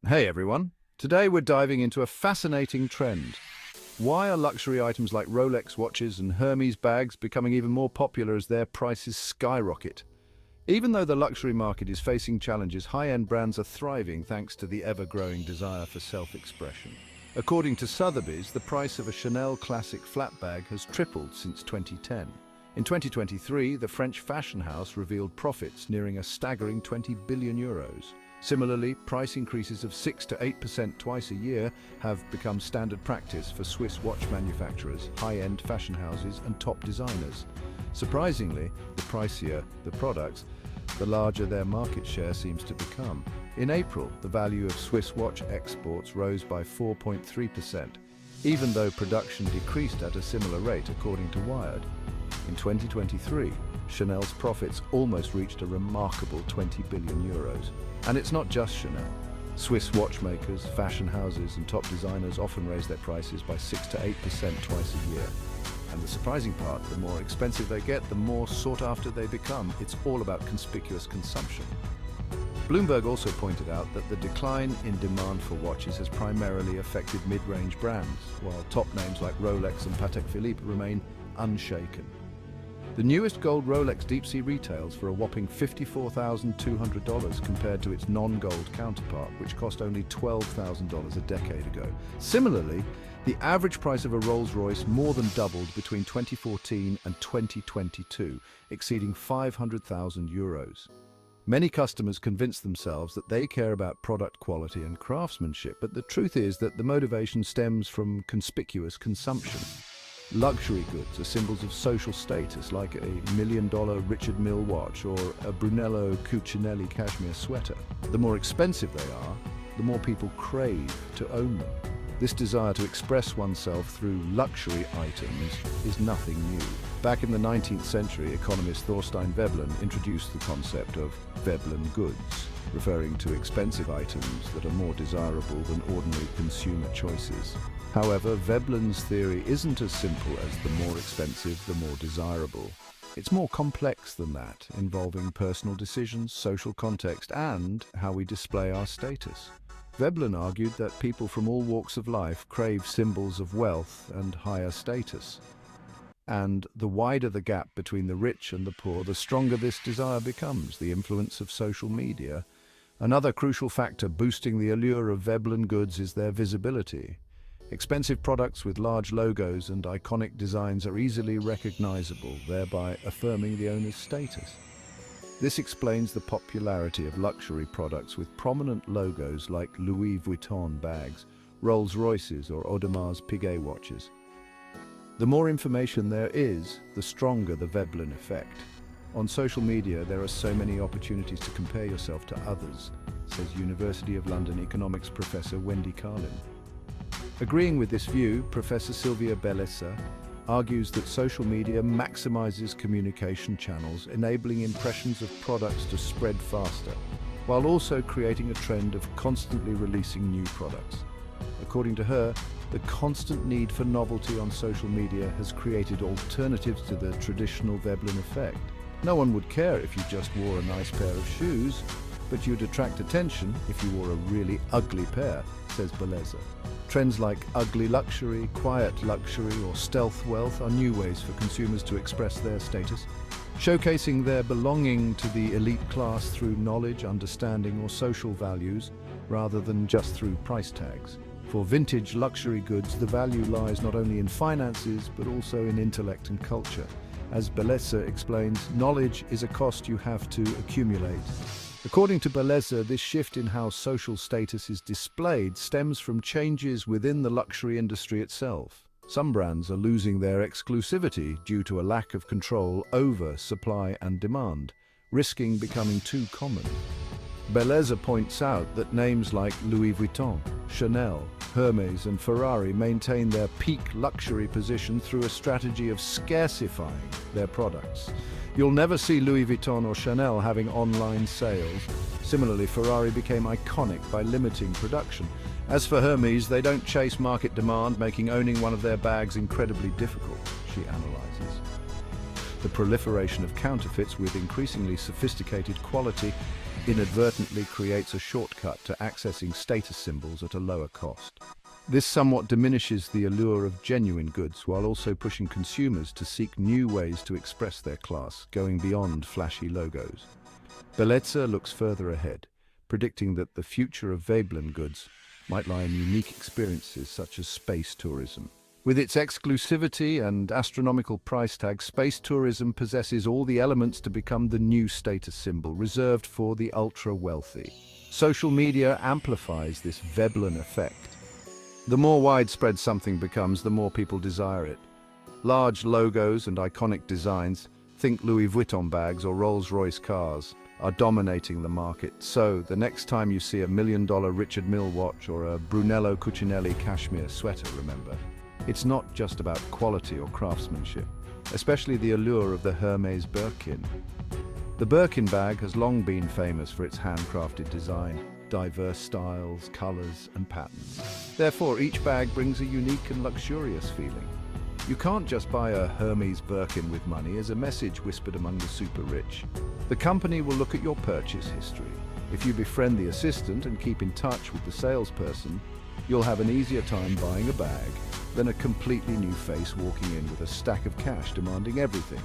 Hey everyone, today we're diving into a fascinating trend. Why are luxury items like Rolex watches and Hermes bags becoming even more popular as their prices skyrocket? Even though the luxury market is facing challenges, high-end brands are thriving thanks to the ever-growing desire for self-expression. According to Sotheby's, the price of a Chanel classic flat bag has tripled since 2010. In 2023, the French fashion house revealed profits nearing a staggering 20 billion euros. Similarly, price increases of 6 to 8% twice a year have become standard practice for Swiss watch manufacturers, high-end fashion houses, and top designers. Surprisingly, the pricier the products, the larger their market share seems to become. In April, the value of Swiss watch exports rose by 4.3%, even though production decreased at a similar rate, according to Wired. In 2023, Chanel's profits almost reached a remarkable 20 billion euros. And it's not just Chanel. Swiss watchmakers, fashion houses, and top designers often raise their prices by 6 to 8% twice a year. And the surprising part, the more expensive they get, the more sought after they become. It's all about conspicuous consumption. Bloomberg also pointed out that the decline in demand for watches has primarily affected mid-range brands, while top names like Rolex and Patek Philippe remain unshaken. The newest gold Rolex Deep Sea retails for a whopping $54,200 compared to its non-gold counterpart, which cost only $12,000 a decade ago. Similarly, the average price of a Rolls-Royce more than doubled between 2014 and 2022, exceeding 500,000 euros. Many customers convince themselves that they care about product quality and craftsmanship, but the truth is that the motivation stems from conspicuous consumption. Luxury goods are symbols of social status, like a $1 million Richard Mille watch or a Brunello Cucinelli cashmere sweater. The more expensive they are, the more people crave to own them. This desire to express oneself through luxury items is nothing new. Back in the 19th century, economist Thorstein Veblen introduced the concept of Veblen goods, referring to expensive items that are more desirable than ordinary consumer choices. However, Veblen's theory isn't as simple as the more expensive, the more desirable. It's more complex than that, involving personal decisions, social context, and how we display our status. Veblen argued that people from all walks of life crave symbols of wealth and higher status. And the wider the gap between the rich and the poor, the stronger this desire becomes. The influence of social media. Another crucial factor boosting the allure of Veblen goods is their visibility. Expensive products with large logos and iconic designs are easily recognizable, thereby affirming the owner's status. This explains the popularity of luxury products with prominent logos like Louis Vuitton bags, Rolls-Royces, or Audemars Piguet watches. The more information there is, the stronger the Veblen effect. On social media, there are so many opportunities to compare yourself to others, says University of London economics professor Wendy Carlin. Agreeing with this view, Professor Silvia Bellezza argues that social media maximizes communication channels, enabling impressions of products to spread faster, while also creating a trend of constantly releasing new products. According to her, the constant need for novelty on social media has created alternatives to the traditional Veblen effect. No one would care if you just wore a nice pair of shoes, but you'd attract attention if you wore a really ugly pair, says Bellezza. Trends like ugly luxury, quiet luxury, or stealth wealth are new ways for consumers to express their status, showcasing their belonging to the elite class through knowledge, understanding, or social values, rather than just through price tags. For vintage luxury goods, the value lies not only in finances, but also in intellect and culture. As Bellezza explains, knowledge is a cost you have to accumulate. According to Bellezza, this shift in how social status is displayed stems from changes within the luxury industry itself. Some brands are losing their exclusivity due to a lack of control over supply and demand, risking becoming too common. Bellezza points out that names like Louis Vuitton, Chanel, Hermès, and Ferrari maintain their peak luxury position through a strategy of scarcifying their products. You'll never see Louis Vuitton or Chanel having online sales. Similarly, Ferrari became iconic by limiting production. As for Hermès, they don't chase market demand, making owning one of their bags incredibly difficult, she analyzes. The proliferation of counterfeits with increasingly sophisticated quality inadvertently creates a shortcut to accessing status symbols at a lower cost. This somewhat diminishes the allure of genuine goods while also pushing consumers to seek new ways to express their class, going beyond flashy logos. Beleza looks further ahead, predicting that the future of Veblen goods might lie in unique experiences such as space tourism. With its exclusivity and astronomical price tag, space tourism possesses all the elements to become the new status symbol, reserved for the ultra-wealthy. Social media amplifies this Veblen effect. The more widespread something becomes, the more people desire it. Large logos and iconic designs, think Louis Vuitton bags or Rolls-Royce cars, are dominating the market. So, the next time you see a $1 million Richard Mille watch or a Brunello Cucinelli cashmere sweater, remember, it's not just about quality or craftsmanship, especially the allure of the Hermès Birkin. The Birkin bag has long been famous for its handcrafted design, diverse styles, colors, and patterns. Therefore, each bag brings a unique and luxurious feeling. You can't just buy a Hermès Birkin with money, as a message whispered among the super rich. The company will look at your purchase history. If you befriend the assistant and keep in touch with the salesperson, you'll have an easier time buying a bag than a completely new face walking in with a stack of cash demanding everything.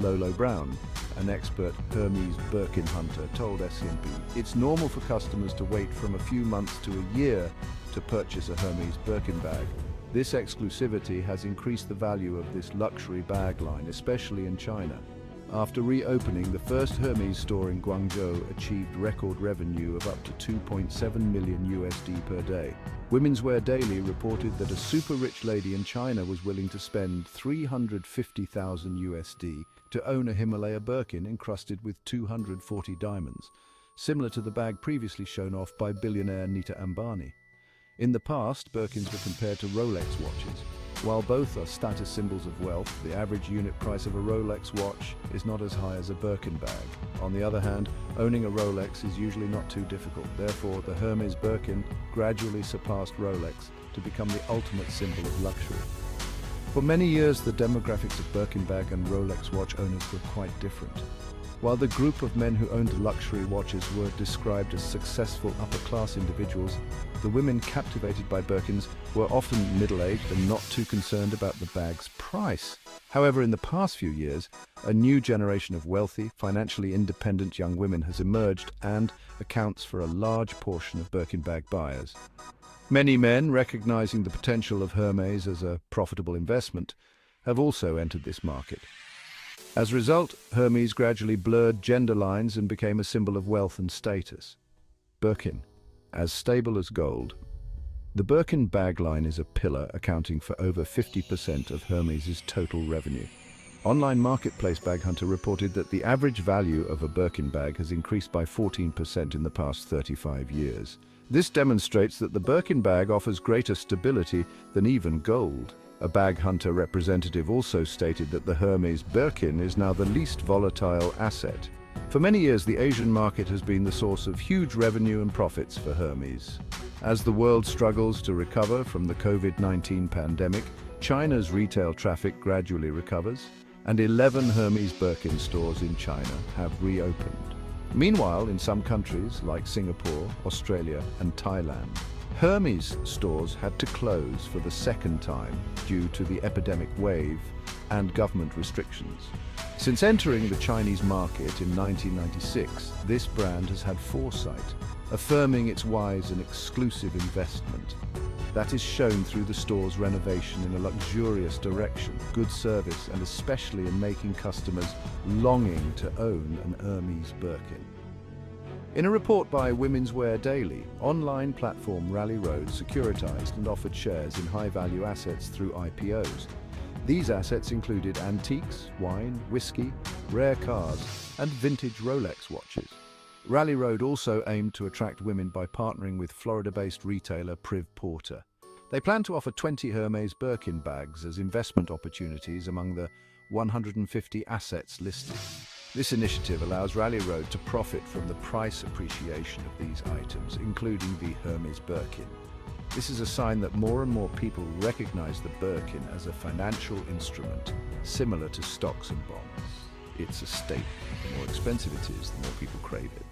Lolo Brown, an expert Hermès Birkin hunter, told SCMP, "It's normal for customers to wait from a few months to a year to purchase a Hermès Birkin bag. This exclusivity has increased the value of this luxury bag line, especially in China." After reopening, the first Hermès store in Guangzhou achieved record revenue of up to $2.7 million per day. Women's Wear Daily reported that a super rich lady in China was willing to spend $350,000 to own a Himalaya Birkin encrusted with 240 diamonds, similar to the bag previously shown off by billionaire Nita Ambani. In the past, Birkins were compared to Rolex watches. While both are status symbols of wealth, the average unit price of a Rolex watch is not as high as a Birkin bag. On the other hand, owning a Rolex is usually not too difficult. Therefore, the Hermès Birkin gradually surpassed Rolex to become the ultimate symbol of luxury. For many years, the demographics of Birkin bag and Rolex watch owners were quite different. While the group of men who owned luxury watches were described as successful upper-class individuals, the women captivated by Birkins were often middle-aged and not too concerned about the bag's price. However, in the past few years, a new generation of wealthy, financially independent young women has emerged and accounts for a large portion of Birkin bag buyers. Many men, recognizing the potential of Hermès as a profitable investment, have also entered this market. As a result, Hermès gradually blurred gender lines and became a symbol of wealth and status. Birkin, as stable as gold. The Birkin bag line is a pillar accounting for over 50% of Hermès' total revenue. Online marketplace Bag Hunter reported that the average value of a Birkin bag has increased by 14% in the past 35 years. This demonstrates that the Birkin bag offers greater stability than even gold. A Bag Hunter representative also stated that the Hermès Birkin is now the least volatile asset. For many years, the Asian market has been the source of huge revenue and profits for Hermès. As the world struggles to recover from the COVID-19 pandemic, China's retail traffic gradually recovers, and 11 Hermès Birkin stores in China have reopened. Meanwhile, in some countries like Singapore, Australia, and Thailand, Hermès stores had to close for the second time due to the epidemic wave and government restrictions. Since entering the Chinese market in 1996, this brand has had foresight, affirming its wise and exclusive investment. That is shown through the store's renovation in a luxurious direction, good service, and especially in making customers longing to own an Hermès Birkin. In a report by Women's Wear Daily, online platform Rally Road securitized and offered shares in high-value assets through IPOs. These assets included antiques, wine, whiskey, rare cars, and vintage Rolex watches. Rally Road also aimed to attract women by partnering with Florida-based retailer Priv Porter. They plan to offer 20 Hermès Birkin bags as investment opportunities among the 150 assets listed. This initiative allows Rally Road to profit from the price appreciation of these items, including the Hermès Birkin. This is a sign that more and more people recognize the Birkin as a financial instrument, similar to stocks and bonds. It's a statement. The more expensive it is, the more people crave it.